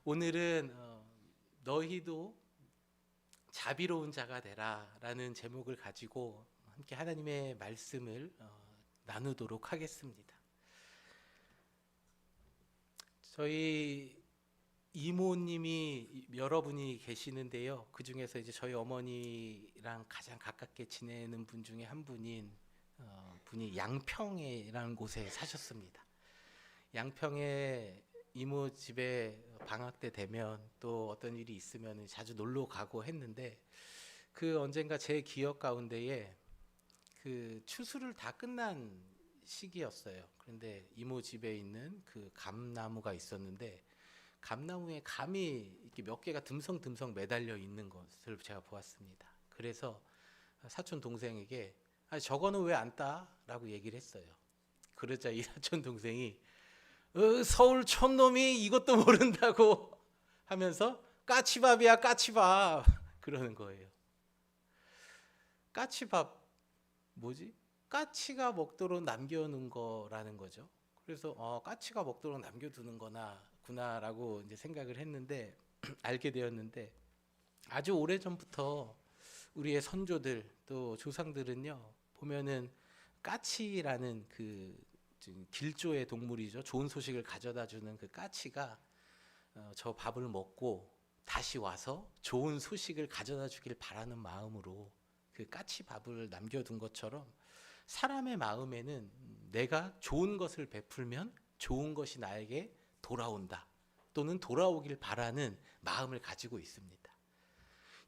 오늘은 너희도 자비로운 자가 되라라는 제목을 가지고 함께 하나님의 말씀을 나누도록 하겠습니다. 저희 이모님이 여러분이 계시는데요. 그 중에서 이제 저희 어머니랑 가장 가깝게 지내는 분 중에 한 분인 분이 양평이라는 곳에 사셨습니다. 양평에 이모 집에 방학 때 되면 또 어떤 일이 있으면 자주 놀러 가고 했는데, 그 언젠가 제 기억 가운데에 그 추수를 다 끝난 시기였어요. 그런데 이모 집에 있는 그 감나무가 있었는데, 감나무에 감이 이렇게 몇 개가 듬성듬성 매달려 있는 것을 제가 보았습니다. 그래서 사촌 동생에게 저거는 왜 안 따? 라고 얘기를 했어요. 그러자 이 사촌 동생이 서울 촌놈이 이것도 모른다고 하면서 까치밥이야 까치밥 그러는 거예요. 까치밥 뭐지? 까치가 먹도록 남겨놓은 거라는 거죠. 그래서 까치가 먹도록 남겨두는 구나라고 이제 생각을 했는데 알게 되었는데, 아주 오래 전부터 우리의 선조들 또 조상들은요, 보면은 까치라는 그 길조의 동물이죠. 좋은 소식을 가져다 주는 그 까치가 저 밥을 먹고 다시 와서 좋은 소식을 가져다 주길 바라는 마음으로 그 까치 밥을 남겨둔 것처럼, 사람의 마음에는 내가 좋은 것을 베풀면 좋은 것이 나에게 돌아온다, 또는 돌아오길 바라는 마음을 가지고 있습니다.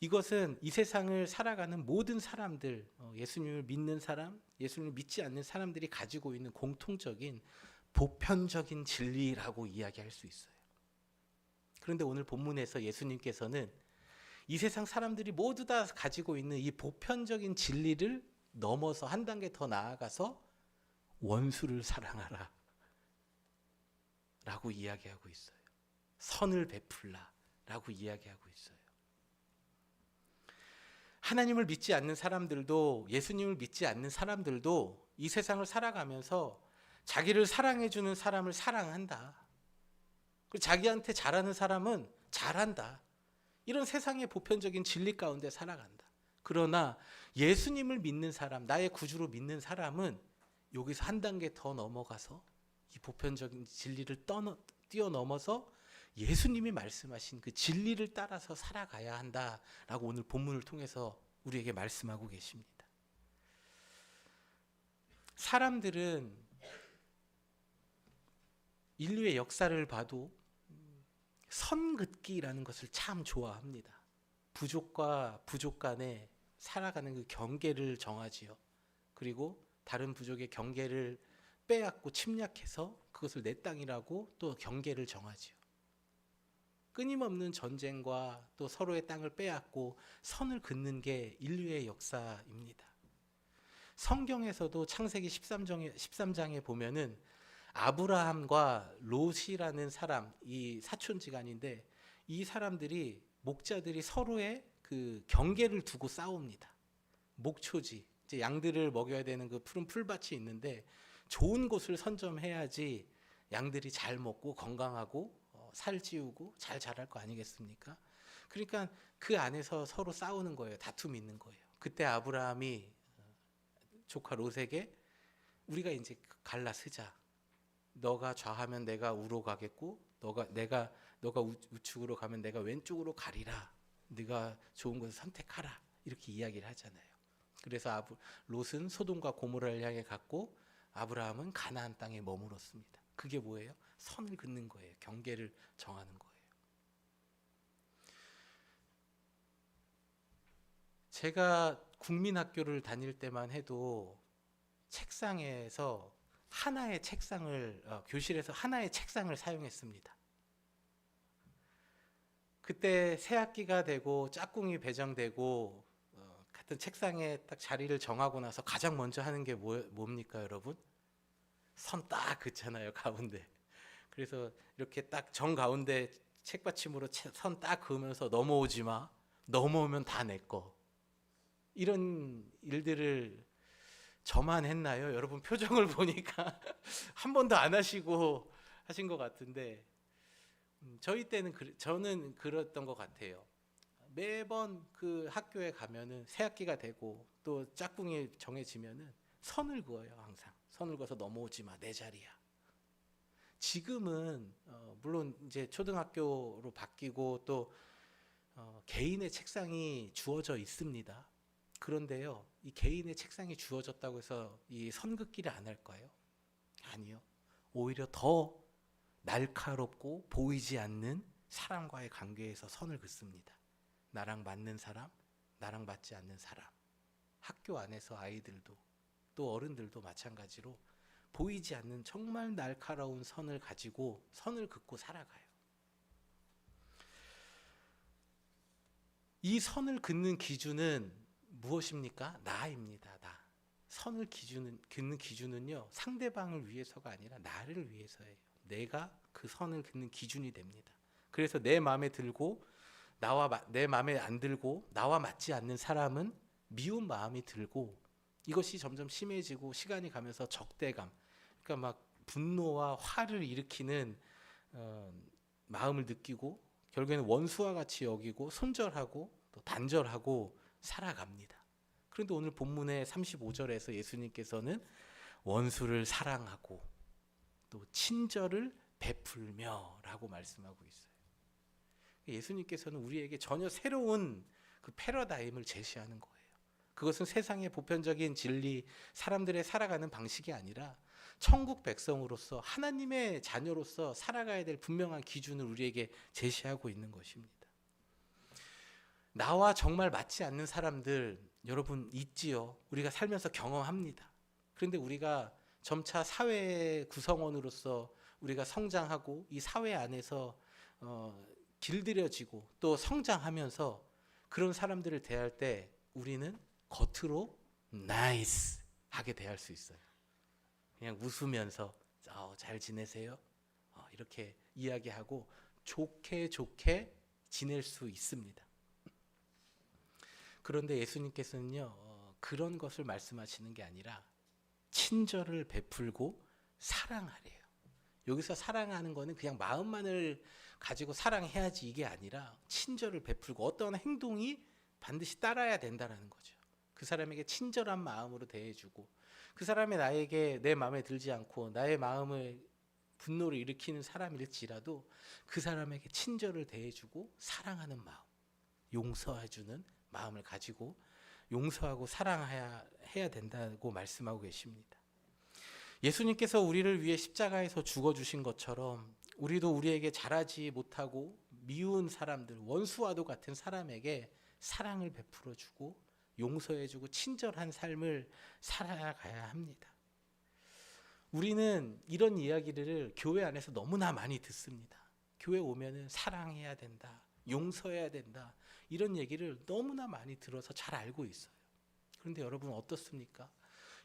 이것은 이 세상을 살아가는 모든 사람들, 예수님을 믿는 사람, 예수님을 믿지 않는 사람들이 가지고 있는 공통적인 보편적인 진리라고 이야기할 수 있어요. 그런데 오늘 본문에서 예수님께서는 이 세상 사람들이 모두 다 가지고 있는 이 보편적인 진리를 넘어서 한 단계 더 나아가서 원수를 사랑하라 라고 이야기하고 있어요. 선을 베풀라 라고 이야기하고 있어요. 하나님을 믿지 않는 사람들도, 예수님을 믿지 않는 사람들도 이 세상을 살아가면서 자기를 사랑해주는 사람을 사랑한다, 그리고 자기한테 잘하는 사람은 잘한다, 이런 세상의 보편적인 진리 가운데 살아간다. 그러나 예수님을 믿는 사람, 나의 구주로 믿는 사람은 여기서 한 단계 더 넘어가서 이 보편적인 진리를 뛰어넘어서 예수님이 말씀하신 그 진리를 따라서 살아가야 한다라고 오늘 본문을 통해서 우리에게 말씀하고 계십니다. 사람들은 인류의 역사를 봐도 선 긋기라는 것을 참 좋아합니다. 부족과 부족 간에 살아가는 그 경계를 정하지요. 그리고 다른 부족의 경계를 빼앗고 침략해서 그것을 내 땅이라고 또 경계를 정하지요. 끊임없는 전쟁과 또 서로의 땅을 빼앗고 선을 긋는 게 인류의 역사입니다. 성경에서도 창세기 13장에 보면은 아브라함과 롯이라는 사람, 이 사촌지간인데, 이 사람들이, 목자들이 서로의 그 경계를 두고 싸웁니다. 목초지, 이제 양들을 먹여야 되는 그 푸른 풀밭이 있는데 좋은 곳을 선점해야지 양들이 잘 먹고 건강하고 살 찌우고 잘 자랄 거 아니겠습니까? 그러니까 그 안에서 서로 싸우는 거예요. 다툼이 있는 거예요. 그때 아브라함이 조카 롯에게 우리가 이제 갈라 쓰자. 너가 좌하면 내가 우로 가겠고, 너가 우측으로 가면 내가 왼쪽으로 가리라. 네가 좋은 것을 선택하라. 이렇게 이야기를 하잖아요. 그래서 롯은 소돔과 고모라를 향해 갔고, 아브라함은 가나안 땅에 머물었습니다. 그게 뭐예요? 선을 긋는 거예요. 경계를 정하는 거예요. 제가 국민학교를 다닐 때만 해도 책상에서 하나의 책상을, 교실에서 하나의 책상을 사용했습니다. 그때 새 학기가 되고 짝꿍이 배정되고 같은 책상에 딱 자리를 정하고 나서 가장 먼저 하는 게 뭡니까 여러분? 선 딱 긋잖아요, 가운데. 그래서 이렇게 딱 정 가운데 책받침으로 선 딱 그으면서 넘어오지 마. 넘어오면 다 내 거. 이런 일들을 저만 했나요? 여러분 표정을 보니까 한 번도 안 하시고 하신 것 같은데, 저희 때는 저는 그랬던 것 같아요. 매번 그 학교에 가면은 새 학기가 되고 또 짝꿍이 정해지면은 선을 그어요. 항상 선을 그어서 넘어오지 마, 내 자리야. 지금은 물론 이제 초등학교로 바뀌고 또 개인의 책상이 주어져 있습니다. 그런데요, 이 개인의 책상이 주어졌다고 해서 이 선긋기를 안 할까요? 아니요. 오히려 더 날카롭고 보이지 않는 사람과의 관계에서 선을 긋습니다. 나랑 맞는 사람, 나랑 맞지 않는 사람. 학교 안에서 아이들도 또 어른들도 마찬가지로 보이지 않는 정말 날카로운 선을 가지고 선을 긋고 살아가요. 이 선을 긋는 기준은 무엇입니까? 나입니다. 나. 긋는 기준은요, 상대방을 위해서가 아니라 나를 위해서예요. 내가 그 선을 긋는 기준이 됩니다. 그래서 내 마음에 들고 내 마음에 안 들고 나와 맞지 않는 사람은 미운 마음이 들고, 이것이 점점 심해지고 시간이 가면서 적대감, 그러니까 막 분노와 화를 일으키는 마음을 느끼고 결국에는 원수와 같이 여기고 손절하고 또 단절하고 살아갑니다. 그런데 오늘 본문의 35절에서 예수님께서는 원수를 사랑하고 또 친절을 베풀며 라고 말씀하고 있어요. 예수님께서는 우리에게 전혀 새로운 그 패러다임을 제시하는 거예요. 그것은 세상의 보편적인 진리, 사람들의 살아가는 방식이 아니라 천국 백성으로서 하나님의 자녀로서 살아가야 될 분명한 기준을 우리에게 제시하고 있는 것입니다. 나와 정말 맞지 않는 사람들 여러분 있지요. 우리가 살면서 경험합니다. 그런데 우리가 점차 사회의 구성원으로서 우리가 성장하고 이 사회 안에서 길들여지고 또 성장하면서 그런 사람들을 대할 때 우리는 겉으로 나이스 하게 대할 수 있어요. 그냥 웃으면서 잘 지내세요? 이렇게 이야기하고 좋게 지낼 수 있습니다. 그런데 예수님께서는요, 그런 것을 말씀하시는 게 아니라 친절을 베풀고 사랑하래요. 여기서 사랑하는 거는 그냥 마음만을 가지고 사랑해야지 이게 아니라 친절을 베풀고 어떤 행동이 반드시 따라야 된다는 거죠. 그 사람에게 친절한 마음으로 대해주고 그 사람이 나에게 내 마음에 들지 않고 나의 마음을 분노를 일으키는 사람일지라도 그 사람에게 친절을 대해주고 사랑하는 마음, 용서해주는 마음을 가지고 용서하고 사랑해야 된다고 말씀하고 계십니다. 예수님께서 우리를 위해 십자가에서 죽어주신 것처럼 우리도 우리에게 잘하지 못하고 미운 사람들, 원수와도 같은 사람에게 사랑을 베풀어주고 용서해주고 친절한 삶을 살아가야 합니다. 우리는 이런 이야기를 교회 안에서 너무나 많이 듣습니다. 교회 오면은 사랑해야 된다, 용서해야 된다, 이런 얘기를 너무나 많이 들어서 잘 알고 있어요. 그런데 여러분 어떻습니까?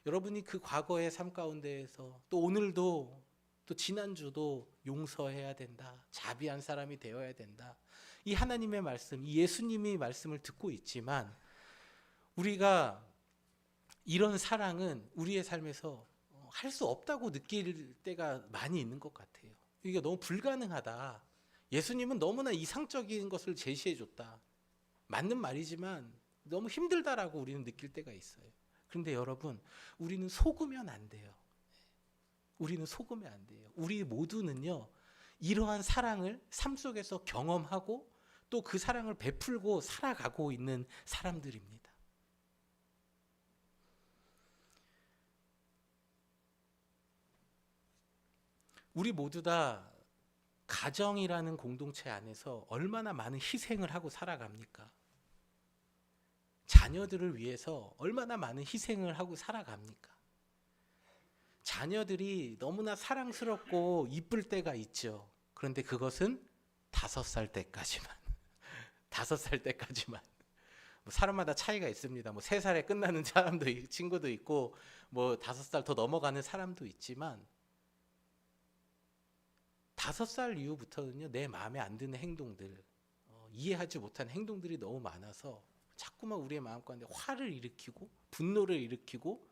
여러분이 그 과거의 삶 가운데에서 또 오늘도 또 지난주도 용서해야 된다, 자비한 사람이 되어야 된다, 이 하나님의 말씀, 이 예수님의 말씀을 듣고 있지만 우리가 이런 사랑은 우리의 삶에서 할 수 없다고 느낄 때가 많이 있는 것 같아요. 이게 너무 불가능하다, 예수님은 너무나 이상적인 것을 제시해 줬다, 맞는 말이지만 너무 힘들다라고 우리는 느낄 때가 있어요. 그런데 여러분, 우리는 속으면 안 돼요. 우리는 속으면 안 돼요. 우리 모두는요, 이러한 사랑을 삶 속에서 경험하고 또 그 사랑을 베풀고 살아가고 있는 사람들입니다. 우리 모두 다 가정이라는 공동체 안에서 얼마나 많은 희생을 하고 살아갑니까? 자녀들을 위해서 얼마나 많은 희생을 하고 살아갑니까? 자녀들이 너무나 사랑스럽고 이쁠 때가 있죠. 그런데 그것은 5살 때까지만. 5살 때까지만. 사람마다 차이가 있습니다. 3살에 끝나는 사람도 친구도 있고 5살 더 넘어가는 사람도 있지만 5살 이후부터는요, 내 마음에 안 드는 행동들, 이해하지 못한 행동들이 너무 많아서 자꾸만 우리의 마음 가운데 화를 일으키고 분노를 일으키고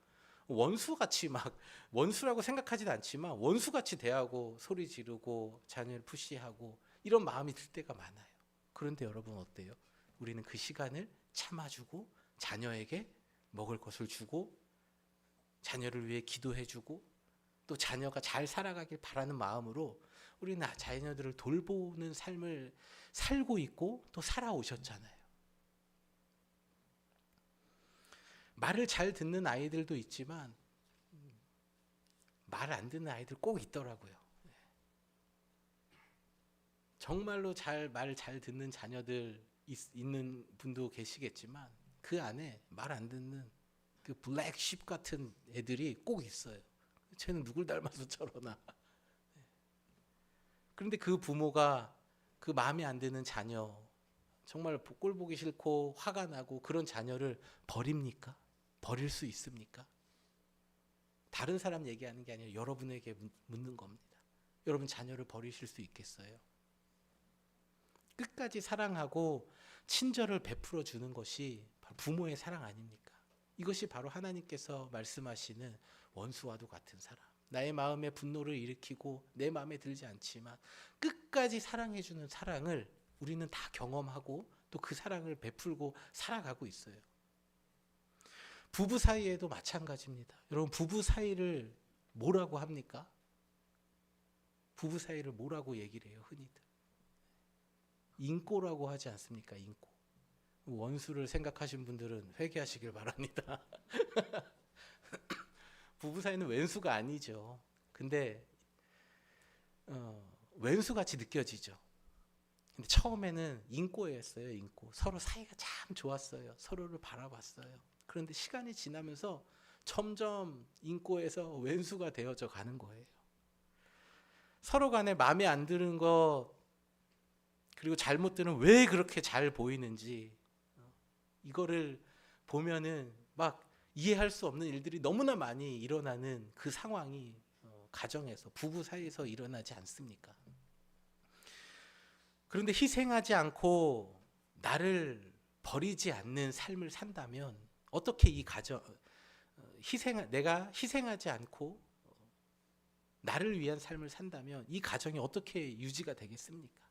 원수같이 막, 원수라고 생각하지도 않지만 원수같이 대하고 소리 지르고 자녀를 푸시하고 이런 마음이 들 때가 많아요. 그런데 여러분 어때요? 우리는 그 시간을 참아주고 자녀에게 먹을 것을 주고 자녀를 위해 기도해주고 또 자녀가 잘 살아가길 바라는 마음으로 우리는 자녀들을 돌보는 삶을 살고 있고 또 살아오셨잖아요. 말을 잘 듣는 아이들도 있지만 말 안 듣는 아이들 꼭 있더라고요. 정말로 말 잘 듣는 자녀들 있는 분도 계시겠지만 그 안에 말 안 듣는 그 블랙쉽 같은 애들이 꼭 있어요. 쟤는 누굴 닮아서 저러나. 그런데 그 부모가 그 마음에 안 드는 자녀, 정말 꼴 보기 싫고 화가 나고 그런 자녀를 버립니까? 버릴 수 있습니까? 다른 사람 얘기하는 게 아니라 여러분에게 묻는 겁니다. 여러분 자녀를 버리실 수 있겠어요? 끝까지 사랑하고 친절을 베풀어 주는 것이 바로 부모의 사랑 아닙니까? 이것이 바로 하나님께서 말씀하시는 원수와도 같은 사람. 나의 마음에 분노를 일으키고 내 마음에 들지 않지만 끝까지 사랑해 주는 사랑을 우리는 다 경험하고 또 그 사랑을 베풀고 살아가고 있어요. 부부 사이에도 마찬가지입니다. 여러분 부부 사이를 뭐라고 합니까? 부부 사이를 뭐라고 얘기를 해요? 흔히들 인꼬라고 하지 않습니까? 인꼬. 원수를 생각하신 분들은 회개하시길 바랍니다. 부부 사이는 왼수가 아니죠. 근데 왼수같이 느껴지죠. 근데 처음에는 인꼬였어요. 인꼬. 서로 사이가 참 좋았어요. 서로를 바라봤어요. 그런데 시간이 지나면서 점점 인꼬에서 왼수가 되어져 가는 거예요. 서로 간에 마음에 안 드는 것 그리고 잘못들은 왜 그렇게 잘 보이는지 이거를 보면은 막 이해할 수 없는 일들이 너무나 많이 일어나는 그 상황이 가정에서 부부 사이에서 일어나지 않습니까? 그런데 희생하지 않고 나를 버리지 않는 삶을 산다면 어떻게 이 가정 내가 희생하지 않고 나를 위한 삶을 산다면 이 가정이 어떻게 유지가 되겠습니까?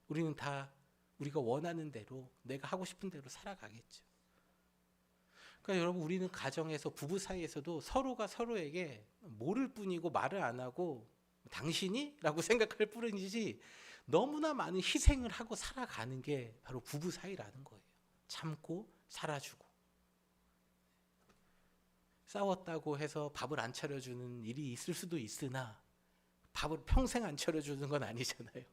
우리는 다 우리가 원하는 대로 내가 하고 싶은 대로 살아가겠죠. 그러니까 여러분 우리는 가정에서 부부 사이에서도 서로가 서로에게 모를 뿐이고 말을 안 하고 당신이? 라고 생각할 뿐이지 너무나 많은 희생을 하고 살아가는 게 바로 부부 사이라는 거예요. 참고 살아주고 싸웠다고 해서 밥을 안 차려주는 일이 있을 수도 있으나 밥을 평생 안 차려주는 건 아니잖아요.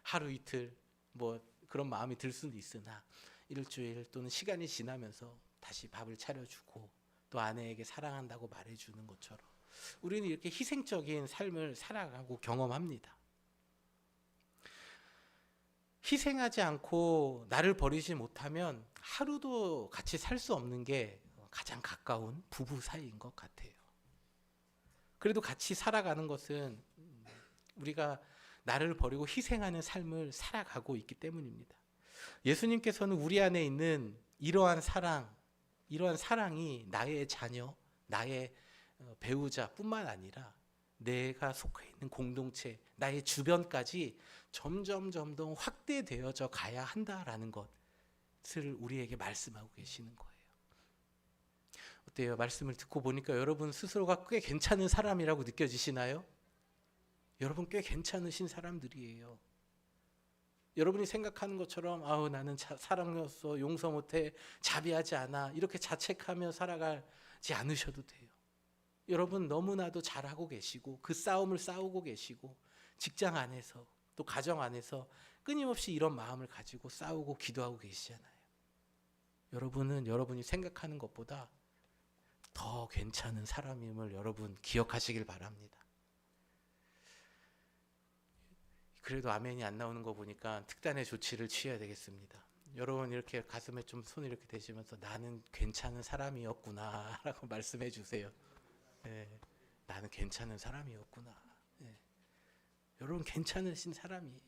하루 이틀 뭐 그런 마음이 들 수도 있으나 일주일 또는 시간이 지나면서 다시 밥을 차려주고 또 아내에게 사랑한다고 말해주는 것처럼 우리는 이렇게 희생적인 삶을 살아가고 경험합니다. 희생하지 않고 나를 버리지 못하면 하루도 같이 살 수 없는 게 가장 가까운 부부 사이인 것 같아요. 그래도 같이 살아가는 것은 우리가 나를 버리고 희생하는 삶을 살아가고 있기 때문입니다. 예수님께서는 우리 안에 있는 이러한 사랑이 나의 자녀, 나의 배우자뿐만 아니라 내가 속해 있는 공동체, 나의 주변까지 점점 확대되어져 가야 한다라는 것을 우리에게 말씀하고 계시는 거예요. 어때요? 말씀을 듣고 보니까 여러분 스스로가 꽤 괜찮은 사람이라고 느껴지시나요? 여러분 꽤 괜찮으신 사람들이에요. 여러분이 생각하는 것처럼 나는 사랑으로서 용서 못해, 자비하지 않아 이렇게 자책하며 살아가지 않으셔도 돼요. 여러분 너무나도 잘하고 계시고 그 싸움을 싸우고 계시고 직장 안에서 또 가정 안에서 끊임없이 이런 마음을 가지고 싸우고 기도하고 계시잖아요. 여러분은 여러분이 생각하는 것보다 더 괜찮은 사람임을 여러분 기억하시길 바랍니다. 그래도 아멘이 안 나오는 거 보니까 특단의 조치를 취해야 되겠습니다. 여러분 이렇게 가슴에 좀 손을 이렇게 대시면서 나는 괜찮은 사람이었구나 라고 말씀해 주세요. 네, 나는 괜찮은 사람이었구나. 네. 여러분 괜찮으신 사람이에요.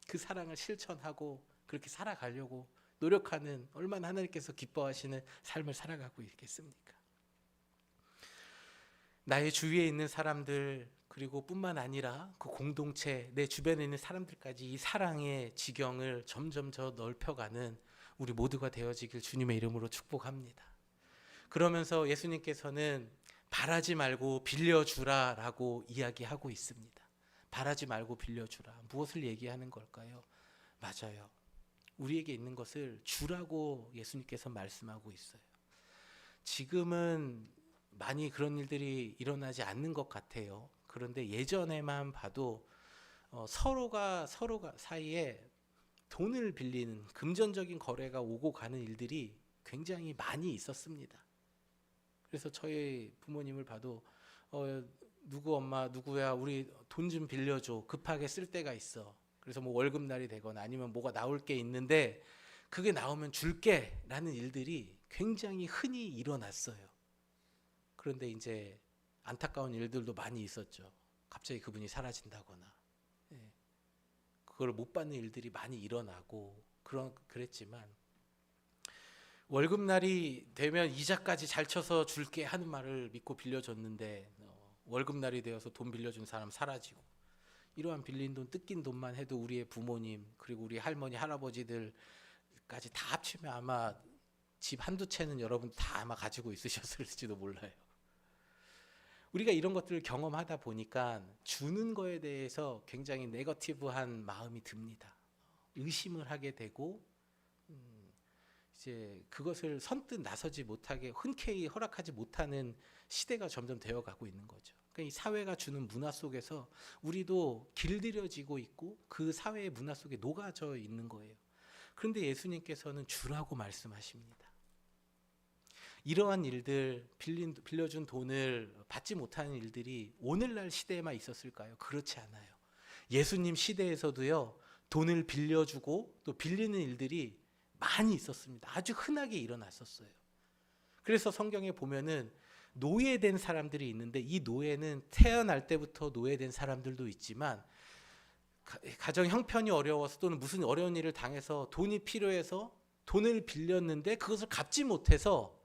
그 사랑을 실천하고 그렇게 살아가려고 노력하는 얼마나 하나님께서 기뻐하시는 삶을 살아가고 있겠습니까? 나의 주위에 있는 사람들 그리고 뿐만 아니라 그 공동체, 내 주변에 있는 사람들까지 이 사랑의 지경을 점점 더 넓혀가는 우리 모두가 되어지길 주님의 이름으로 축복합니다. 그러면서 예수님께서는 바라지 말고 빌려주라라고 이야기하고 있습니다. 바라지 말고 빌려주라. 무엇을 얘기하는 걸까요? 맞아요. 우리에게 있는 것을 주라고 예수님께서 말씀하고 있어요. 지금은 많이 그런 일들이 일어나지 않는 것 같아요. 그런데 예전에만 봐도 서로가 사이에 돈을 빌리는 금전적인 거래가 오고 가는 일들이 굉장히 많이 있었습니다. 그래서 저희 부모님을 봐도 누구 엄마 누구야 우리 돈 좀 빌려줘 급하게 쓸 때가 있어. 그래서 뭐 월급날이 되거나 아니면 뭐가 나올 게 있는데 그게 나오면 줄게 라는 일들이 굉장히 흔히 일어났어요. 그런데 이제 안타까운 일들도 많이 있었죠. 갑자기 그분이 사라진다거나 그걸 못 받는 일들이 많이 일어나고 그랬지만 월급날이 되면 이자까지 잘 쳐서 줄게 하는 말을 믿고 빌려줬는데 월급날이 되어서 돈 빌려준 사람 사라지고 이러한 빌린 돈 뜯긴 돈만 해도 우리의 부모님 그리고 우리 할머니 할아버지들까지 다 합치면 아마 집 한두 채는 여러분 다 아마 가지고 있으셨을지도 몰라요. 우리가 이런 것들을 경험하다 보니까 주는 거에 대해서 굉장히 네거티브한 마음이 듭니다. 의심을 하게 되고 이제 그것을 선뜻 나서지 못하게 흔쾌히 허락하지 못하는 시대가 점점 되어가고 있는 거죠. 그러니까 이 사회가 주는 문화 속에서 우리도 길들여지고 있고 그 사회의 문화 속에 녹아져 있는 거예요. 그런데 예수님께서는 주라고 말씀하십니다. 이러한 일들, 빌려준 돈을 받지 못하는 일들이 오늘날 시대에만 있었을까요? 그렇지 않아요. 예수님 시대에서도요, 돈을 빌려주고 또 빌리는 일들이 많이 있었습니다. 아주 흔하게 일어났었어요. 그래서 성경에 보면은 노예된 사람들이 있는데 이 노예는 태어날 때부터 노예된 사람들도 있지만 가정 형편이 어려워서 또는 무슨 어려운 일을 당해서 돈이 필요해서 돈을 빌렸는데 그것을 갚지 못해서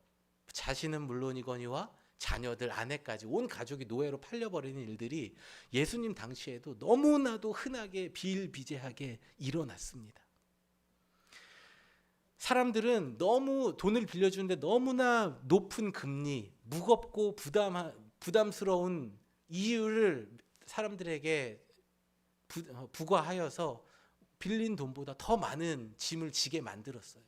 자신은 물론이거니와 자녀들, 아내까지 온 가족이 노예로 팔려버리는 일들이 예수님 당시에도 너무나도 흔하게 비일비재하게 일어났습니다. 사람들은 너무 돈을 빌려주는데 너무나 높은 금리, 무겁고 부담스러운 이유를 사람들에게 부과하여서 빌린 돈보다 더 많은 짐을 지게 만들었어요.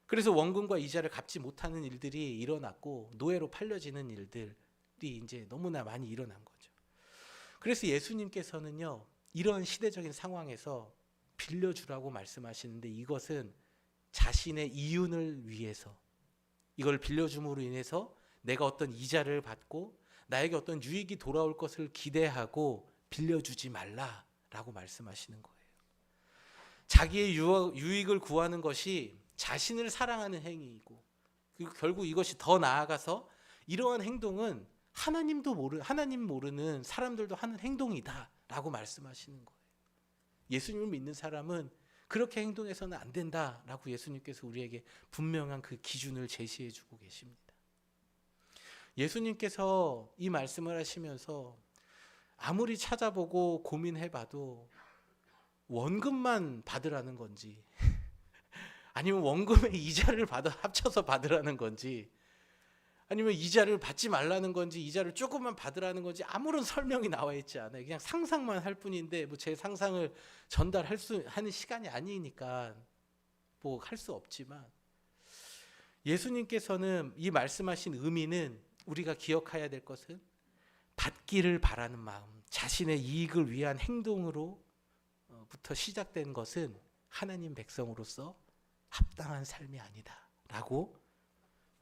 그래서 원금과 이자를 갚지 못하는 일들이 일어났고 노예로 팔려지는 일들이 이제 너무나 많이 일어난 거죠. 그래서 예수님께서는요, 이런 시대적인 상황에서 빌려주라고 말씀하시는데 이것은 자신의 이윤을 위해서 이걸 빌려줌으로 인해서 내가 어떤 이자를 받고 나에게 어떤 유익이 돌아올 것을 기대하고 빌려주지 말라라고 말씀하시는 거예요. 자기의 유익을 구하는 것이 자신을 사랑하는 행위이고 그리고 결국 이것이 더 나아가서 이러한 행동은 하나님 모르는 사람들도 하는 행동이다라고 말씀하시는 거예요. 예수님을 믿는 사람은 그렇게 행동해서는 안 된다라고 예수님께서 우리에게 분명한 그 기준을 제시해 주고 계십니다. 예수님께서 이 말씀을 하시면서 아무리 찾아보고 고민해봐도 원금만 받으라는 건지 아니면 원금의 이자를 합쳐서 받으라는 건지 아니면 이자를 받지 말라는 건지 이자를 조금만 받으라는 건지 아무런 설명이 나와 있지 않아요. 그냥 상상만 할 뿐인데 뭐 제 상상을 하는 시간이 아니니까 뭐 할 수 없지만 예수님께서는 이 말씀하신 의미는 우리가 기억해야 될 것은 받기를 바라는 마음, 자신의 이익을 위한 행동으로부터 시작된 것은 하나님 백성으로서 합당한 삶이 아니다라고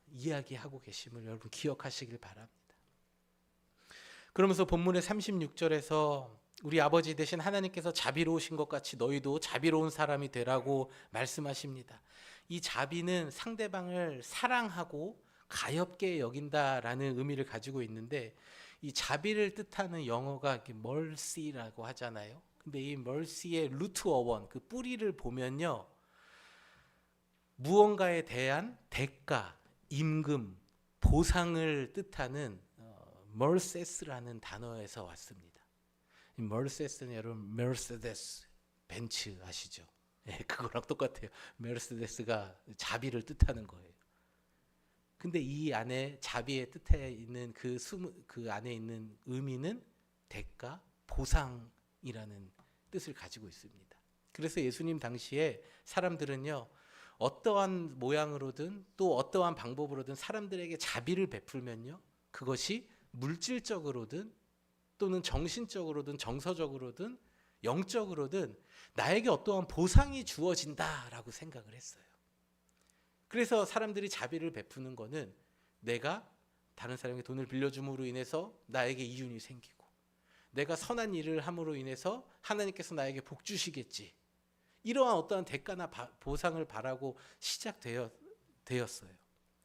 이야기하고 계심을 여러분 기억하시길 바랍니다. 그러면서 본문의 36절에서 우리 아버지 되신 하나님께서 자비로우신 것 같이 너희도 자비로운 사람이 되라고 말씀하십니다. 이 자비는 상대방을 사랑하고 가엾게 여긴다라는 의미를 가지고 있는데 이 자비를 뜻하는 영어가 mercy라고 하잖아요. 근데 이 mercy의 루트 어원, 그 뿌리를 보면요, 무언가에 대한 대가, 임금, 보상을 뜻하는 멀세스라는 단어에서 왔습니다. 이 멀세스는 여러분 메르세데스 벤츠 아시죠? 예, 그거랑 똑같아요. 메르세데스가 자비를 뜻하는 거예요. 근데 이 안에 자비의 뜻에 있는 그 안에 있는 의미는 대가, 보상이라는 뜻을 가지고 있습니다. 그래서 예수님 당시에 사람들은요, 어떠한 모양으로든 또 어떠한 방법으로든 사람들에게 자비를 베풀면요, 그것이 물질적으로든 또는 정신적으로든 정서적으로든 영적으로든 나에게 어떠한 보상이 주어진다라고 생각을 했어요. 그래서 사람들이 자비를 베푸는 거는 내가 다른 사람에게 돈을 빌려줌으로 인해서 나에게 이윤이 생기고, 내가 선한 일을 함으로 인해서 하나님께서 나에게 복 주시겠지, 이러한 어떠한 대가나 보상을 바라고 시작되었어요.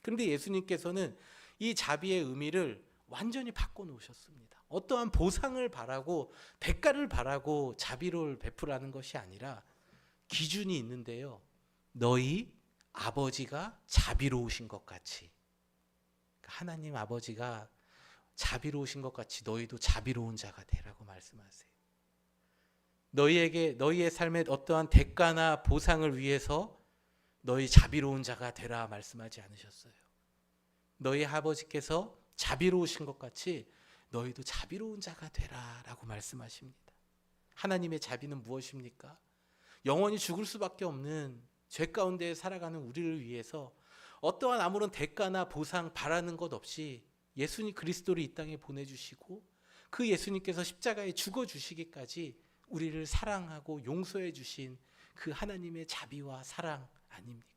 그런데 예수님께서는 이 자비의 의미를 완전히 바꿔놓으셨습니다. 어떠한 보상을 바라고 대가를 바라고 자비를 베풀라는 것이 아니라 기준이 있는데요, 너희 아버지가 자비로우신 것 같이, 하나님 아버지가 자비로우신 것 같이 너희도 자비로운 자가 되라고 말씀하세요. 너희의 삶에 어떠한 대가나 보상을 위해서 너희 자비로운 자가 되라 말씀하지 않으셨어요. 너희 아버지께서 자비로우신 것 같이 너희도 자비로운 자가 되라라고 말씀하십니다. 하나님의 자비는 무엇입니까? 영원히 죽을 수밖에 없는 죄 가운데 살아가는 우리를 위해서 어떠한 아무런 대가나 보상 바라는 것 없이 예수님 그리스도를 이 땅에 보내주시고, 그 예수님께서 십자가에 죽어주시기까지 우리를 사랑하고 용서해 주신 그 하나님의 자비와 사랑 아닙니까?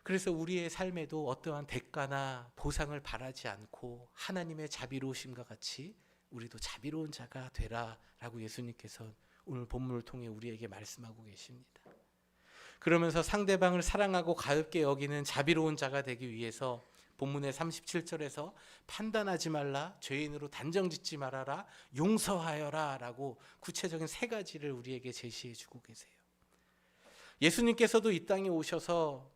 그래서 우리의 삶에도 어떠한 대가나 보상을 바라지 않고 하나님의 자비로우심과 같이 우리도 자비로운 자가 되라라고 예수님께서 오늘 본문을 통해 우리에게 말씀하고 계십니다. 그러면서 상대방을 사랑하고 가볍게 여기는 자비로운 자가 되기 위해서 본문의 37절에서 판단하지 말라, 죄인으로 단정짓지 말아라, 용서하여라 라고 구체적인 세 가지를 우리에게 제시해 주고 계세요. 예수님께서도 이 땅에 오셔서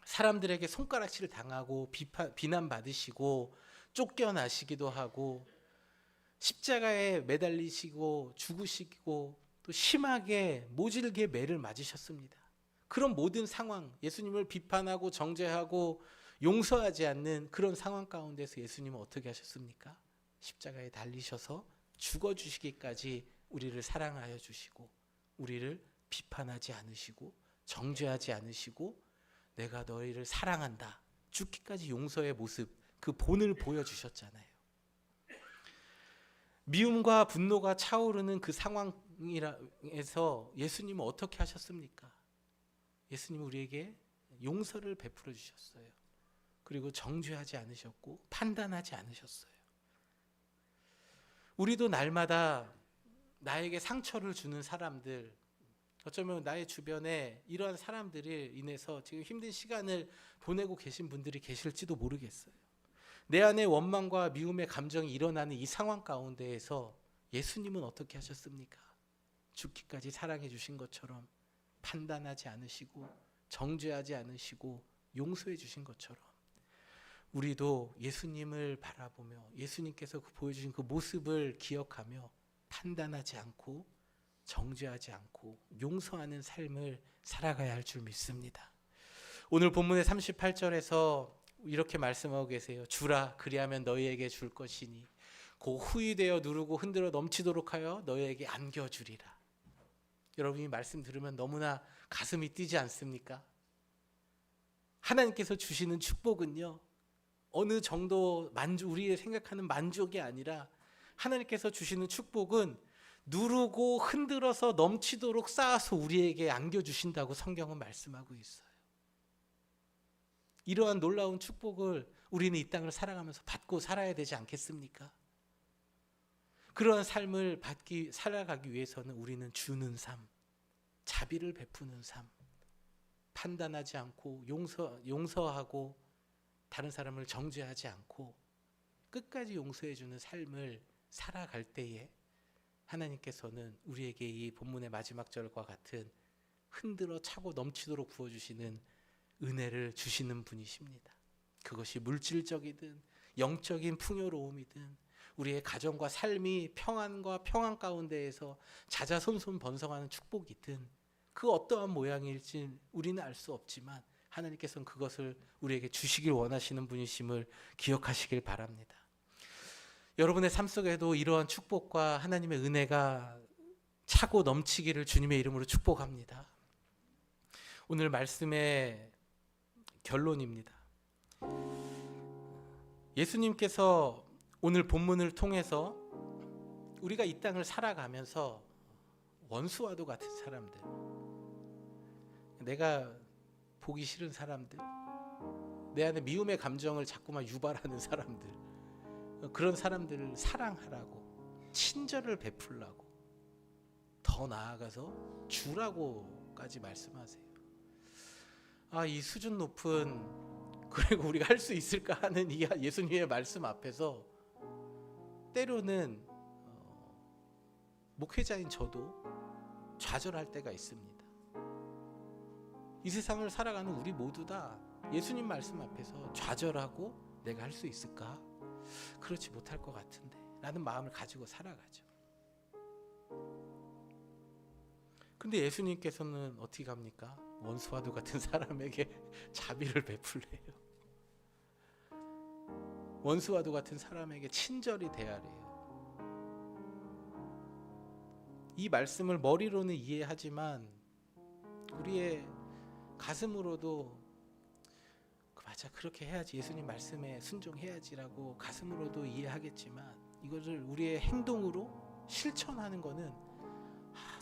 사람들에게 손가락질 당하고 비난받으시고 쫓겨나시기도 하고 십자가에 매달리시고 죽으시고 또 심하게 모질게 매를 맞으셨습니다. 그런 모든 상황, 예수님을 비판하고 정죄하고 용서하지 않는 그런 상황 가운데서 예수님은 어떻게 하셨습니까? 십자가에 달리셔서 죽어주시기까지 우리를 사랑하여 주시고, 우리를 비판하지 않으시고 정죄하지 않으시고, 내가 너희를 사랑한다, 죽기까지 용서의 모습, 그 본을 보여주셨잖아요. 미움과 분노가 차오르는 그 상황에서 예수님은 어떻게 하셨습니까? 예수님은 우리에게 용서를 베풀어 주셨어요. 그리고 정죄하지 않으셨고 판단하지 않으셨어요. 우리도 날마다 나에게 상처를 주는 사람들, 어쩌면 나의 주변에 이러한 사람들이 인해서 지금 힘든 시간을 보내고 계신 분들이 계실지도 모르겠어요. 내 안에 원망과 미움의 감정이 일어나는 이 상황 가운데에서 예수님은 어떻게 하셨습니까? 죽기까지 사랑해 주신 것처럼 판단하지 않으시고 정죄하지 않으시고 용서해 주신 것처럼 우리도 예수님을 바라보며 예수님께서 보여주신 그 모습을 기억하며 판단하지 않고 정죄하지 않고 용서하는 삶을 살아가야 할 줄 믿습니다. 오늘 본문의 38절에서 이렇게 말씀하고 계세요. 주라, 그리하면 너희에게 줄 것이니 곧 후히되어 누르고 흔들어 넘치도록 하여 너희에게 안겨주리라. 여러분이 말씀 들으면 너무나 가슴이 뛰지 않습니까? 하나님께서 주시는 축복은요, 어느 정도 우리의 생각하는 만족이 아니라 하나님께서 주시는 축복은 누르고 흔들어서 넘치도록 쌓아서 우리에게 안겨주신다고 성경은 말씀하고 있어요. 이러한 놀라운 축복을 우리는 이 땅을 살아가면서 받고 살아야 되지 않겠습니까? 그러한 삶을 살아가기 위해서는 우리는 주는 삶, 자비를 베푸는 삶, 판단하지 않고 용서하고 다른 사람을 정죄하지 않고 끝까지 용서해주는 삶을 살아갈 때에 하나님께서는 우리에게 이 본문의 마지막 절과 같은 흔들어 차고 넘치도록 부어주시는 은혜를 주시는 분이십니다. 그것이 물질적이든 영적인 풍요로움이든 우리의 가정과 삶이 평안과 평안 가운데에서 자자손손 번성하는 축복이든 그 어떠한 모양일지 우리는 알 수 없지만 하나님께서는 그것을 우리에게 주시길 원하시는 분이심을 기억하시길 바랍니다. 여러분의 삶 속에도 이러한 축복과 하나님의 은혜가 차고 넘치기를 주님의 이름으로 축복합니다. 오늘 말씀의 결론입니다. 예수님께서 오늘 본문을 통해서 우리가 이 땅을 살아가면서 원수와도 같은 사람들, 내가 보기 싫은 사람들, 내 안에 미움의 감정을 자꾸만 유발하는 사람들, 그런 사람들을 사랑하라고, 친절을 베풀라고, 더 나아가서 주라고까지 말씀하세요. 이 수준 높은, 그리고 우리가 할 수 있을까 하는 이 예수님의 말씀 앞에서 때로는 목회자인 저도 좌절할 때가 있습니다. 이 세상을 살아가는 우리 모두 다 예수님 말씀 앞에서 좌절하고 내가 할 수 있을까? 그렇지 못할 것 같은데 라는 마음을 가지고 살아가죠. 근데 예수님께서는 어떻게 합니까? 원수와도 같은 사람에게 자비를 베풀래요. 원수와도 같은 사람에게 친절히 대하래요. 이 말씀을 머리로는 이해하지만 우리의 가슴으로도 맞아, 그렇게 해야지, 예수님 말씀에 순종해야지라고 가슴으로도 이해하겠지만 이것을 우리의 행동으로 실천하는 것은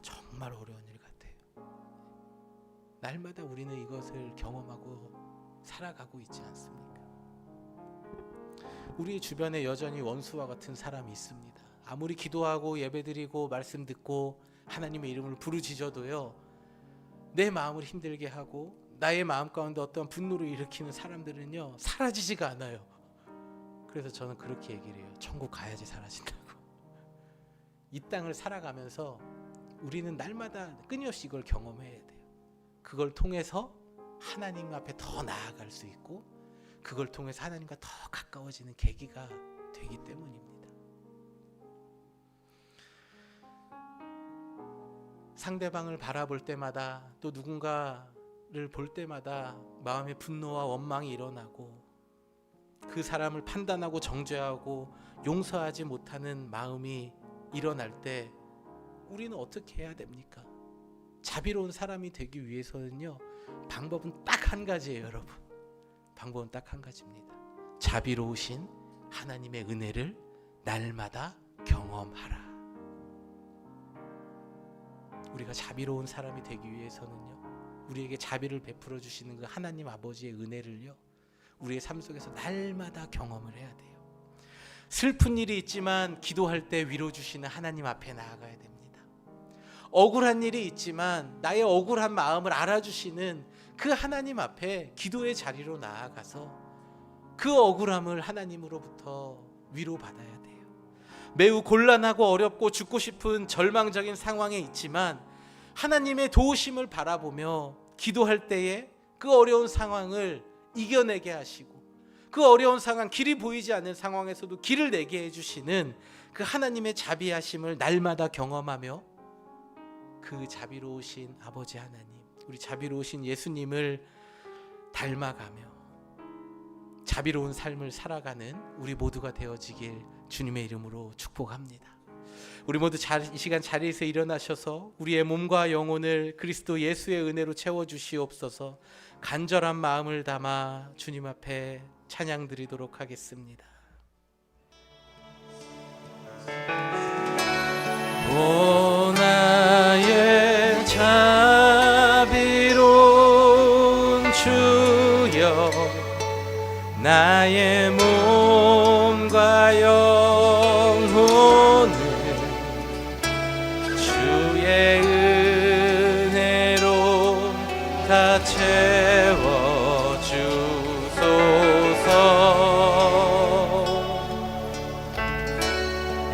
정말 어려운 일 같아요. 날마다 우리는 이것을 경험하고 살아가고 있지 않습니까? 우리 주변에 여전히 원수와 같은 사람이 있습니다. 아무리 기도하고 예배드리고 말씀 듣고 하나님의 이름을 부르짖어도요, 내 마음을 힘들게 하고 나의 마음 가운데 어떤 분노를 일으키는 사람들은요 사라지지가 않아요. 그래서 저는 그렇게 얘기를 해요. 천국 가야지 사라진다고. 이 땅을 살아가면서 우리는 날마다 끊임없이 이걸 경험해야 돼요. 그걸 통해서 하나님 앞에 더 나아갈 수 있고 그걸 통해서 하나님과 더 가까워지는 계기가 되기 때문입니다. 상대방을 바라볼 때마다 또 누군가를 볼 때마다 마음의 분노와 원망이 일어나고 그 사람을 판단하고 정죄하고 용서하지 못하는 마음이 일어날 때 우리는 어떻게 해야 됩니까? 자비로운 사람이 되기 위해서는요, 방법은 딱 한 가지예요, 여러분. 방법은 딱 한 가지입니다. 자비로우신 하나님의 은혜를 날마다 경험하라. 우리가 자비로운 사람이 되기 위해서는요, 우리에게 자비를 베풀어 주시는 그 하나님 아버지의 은혜를요, 우리의 삶 속에서 날마다 경험을 해야 돼요. 슬픈 일이 있지만 기도할 때 위로 주시는 하나님 앞에 나아가야 됩니다. 억울한 일이 있지만 나의 억울한 마음을 알아주시는 그 하나님 앞에 기도의 자리로 나아가서 그 억울함을 하나님으로부터 위로받아야 돼요. 매우 곤란하고 어렵고 죽고 싶은 절망적인 상황에 있지만 하나님의 도우심을 바라보며 기도할 때에 그 어려운 상황을 이겨내게 하시고 그 어려운 상황, 길이 보이지 않는 상황에서도 길을 내게 해주시는 그 하나님의 자비하심을 날마다 경험하며 그 자비로우신 아버지 하나님, 우리 자비로우신 예수님을 닮아가며 자비로운 삶을 살아가는 우리 모두가 되어지길 주님의 이름으로 축복합니다. 우리 모두 이 시간 자리에서 일어나셔서 우리의 몸과 영혼을 그리스도 예수의 은혜로 채워주시옵소서. 간절한 마음을 담아 주님 앞에 찬양 드리도록 하겠습니다. 오 나의 자비로운 주여, 나의 몸과 영혼을 주의 은혜로 다 채워주소서.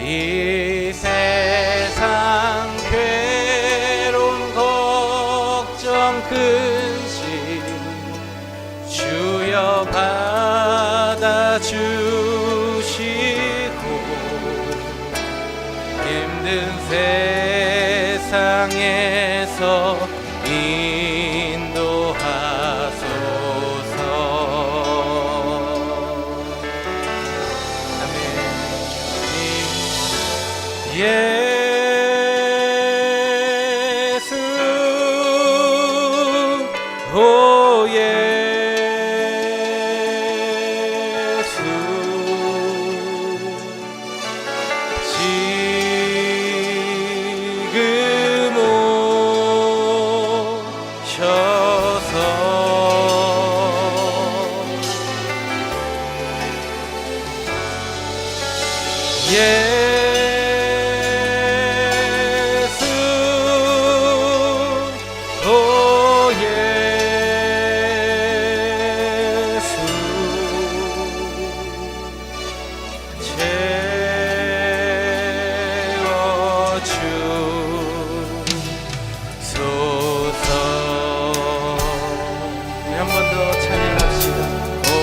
이 세상 괴로운 걱정 근심 주여 향해서 인도하소서. 아멘. 예수, 오 예수, 지금 오셔서 예수, 오 예수, 채워주소서. 우리 한 번 더 찬양합시다. 오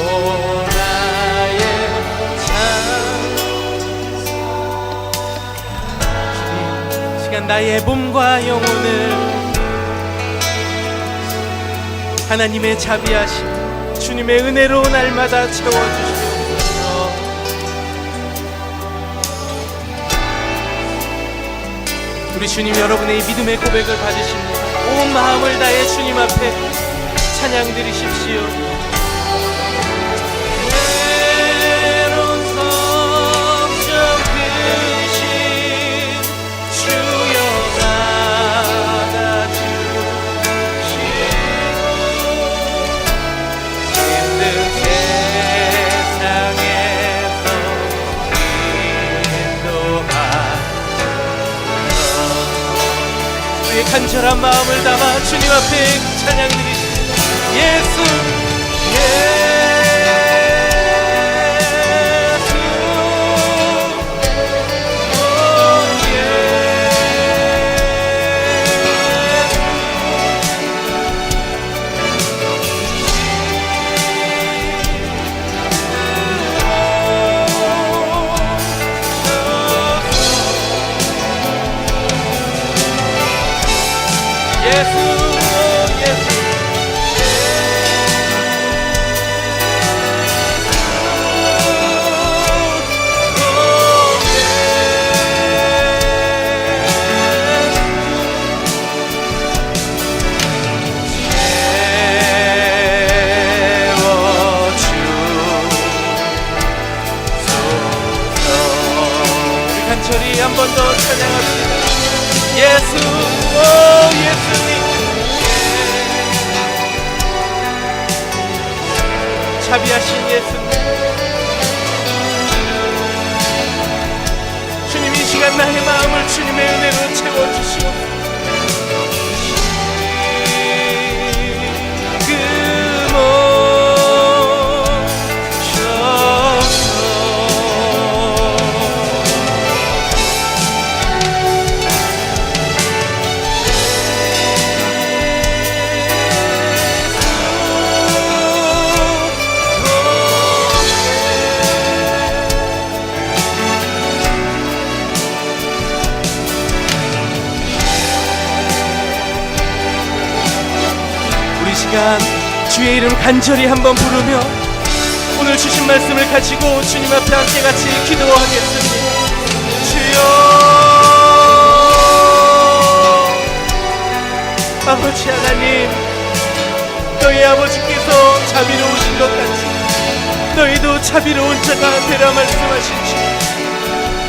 나의 참. 주님, 시간 나의 몸과 영혼을 하나님의 자비하심, 주님의 은혜로 날마다 채워주시옵소서. 우리 주님, 여러분의 이 믿음의 고백을 받으십니다. 온 마음을 다해 주님 앞에 찬양 드리십시오. 외로운 성전 크신 주여 받아주시고 힘든 세상에서 인도하소서. 우리의 간절한 마음을 담아 주님 앞에 찬양 드리십니다. 예수, 간절히 한 번 더 찬양합시다. 예수, 오 예수님, 자비하신 예수님, 주님 이 시간 나의 마음을 주님의 은혜로 채워주시옵소서. 주의 이름 간절히 한번 부르며 오늘 주신 말씀을 가지고 주님 앞에 함께 같이 기도하겠습니다. 주여, 아버지 하나님, 너희 아버지께서 자비로우신 것 같이 너희도 자비로운 자가 되라 말씀하신 주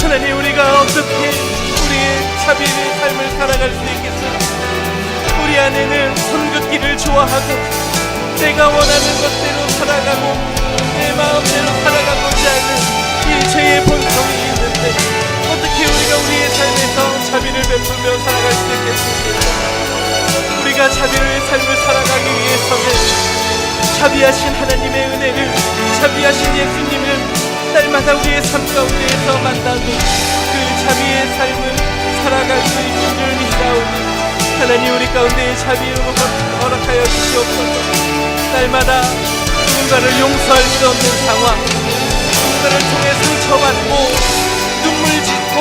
하나님, 우리가 어떻게 우리의 자비의 삶을 살아갈 수 있겠습니까? 우리 안에는 선긋기를 좋아하고 내가 원하는 것대로 살아가고 내 마음대로 살아가고자 하는 이 죄의 본성이 있는데 어떻게 우리가 우리의 삶에서 자비를 베풀며 살아갈 수 있겠습니까? 우리가 자비로의 삶을 살아가기 위해서는 자비하신 하나님의 은혜를, 자비하신 예수님을 날마다 우리의 삶 가운데에서 만나고 그 자비의 삶을 살아갈 수 있는 줄 믿사오니 하나님, 우리 가운데에 자비를 허락하여 주시옵소서. 날마다 누군가를 용서할 수 없는 상황, 누군가를 통해 상처받고 눈물 짓고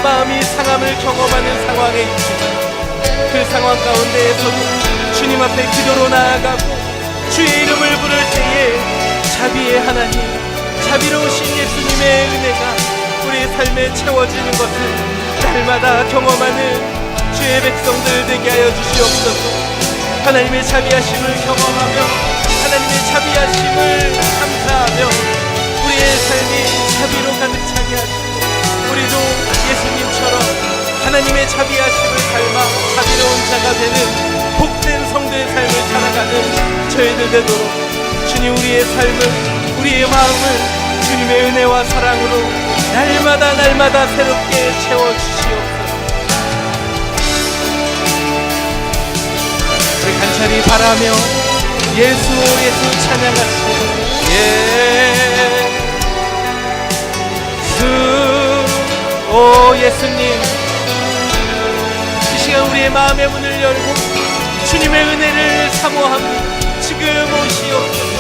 마음이 상함을 경험하는 상황에 있지만 어느 상황 가운데에서도 주님 앞에 기도로 나아가고 주의 이름을 부를 때에 자비의 하나님, 자비로우신 예수님의 은혜가 우리의 삶에 채워지는 것을 날마다 경험하는 주의 백성들 되게 하여 주시옵소서. 하나님의 자비하심을 경험하며 하나님의 자비하심을 감사하며 우리의 삶이 자비로 가득 차게 하시고 우리도 예수님처럼 하나님의 자비하심을 닮아 자비로운 자가 되는 복된 성도의 삶을 살아가는 저희들 되도록 주님 우리의 삶을, 우리의 마음을 주님의 은혜와 사랑으로 날마다 새롭게 채워주시옵소서. 우리 간절히 바라며 예수 찬양하시오. 오 예수님, 이 시간 우리의 마음의 문을 열고 주님의 은혜를 사모합니다. 지금 오시옵소서.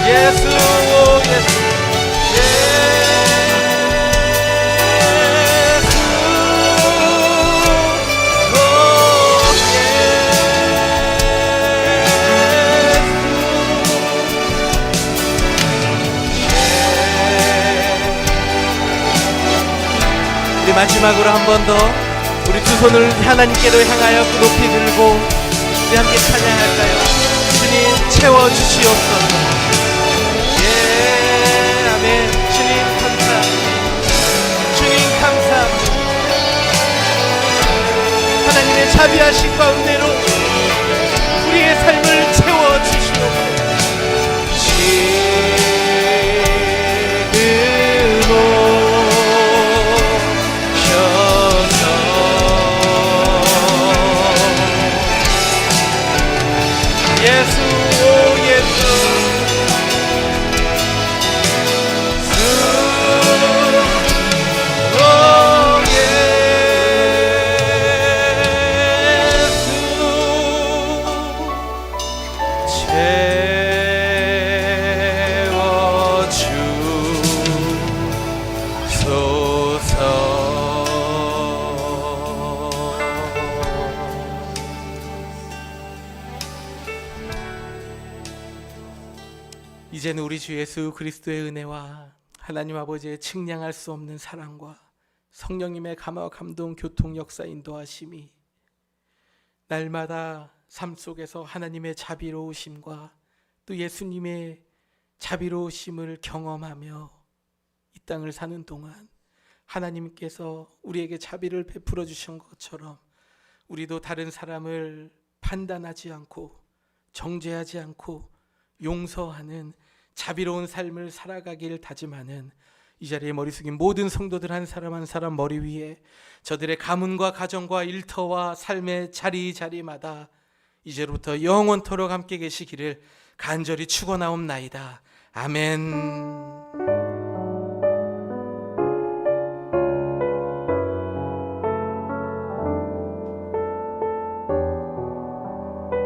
예수, 오 예수, 우리 마지막으로 한 번 더 우리 두 손을 하나님께로 향하여 높이 들고 우리 함께 찬양할까요? 주님 채워주시옵소서. 아멘. 주님 감사합니다. 주님 감사합니다. 하나님의 자비하심과 은혜로 우리의 삶을 채워주시옵소서. 이제는 우리 주 예수 그리스도의 은혜와 하나님 아버지의 측량할 수 없는 사랑과 성령님의 감화 감동 교통 역사 인도하심이 날마다 삶 속에서 하나님의 자비로우심과 또 예수님의 자비로우심을 경험하며 이 땅을 사는 동안 하나님께서 우리에게 자비를 베풀어 주신 것처럼 우리도 다른 사람을 판단하지 않고 정죄하지 않고 용서하는 자비로운 삶을 살아가길 다짐하는 이 자리에 머리 숙인 모든 성도들 한 사람 한 사람 머리 위에 저들의 가문과 가정과 일터와 삶의 자리마다 이제로부터 영원토록 함께 계시기를 간절히 축원하옵나이다. 아멘.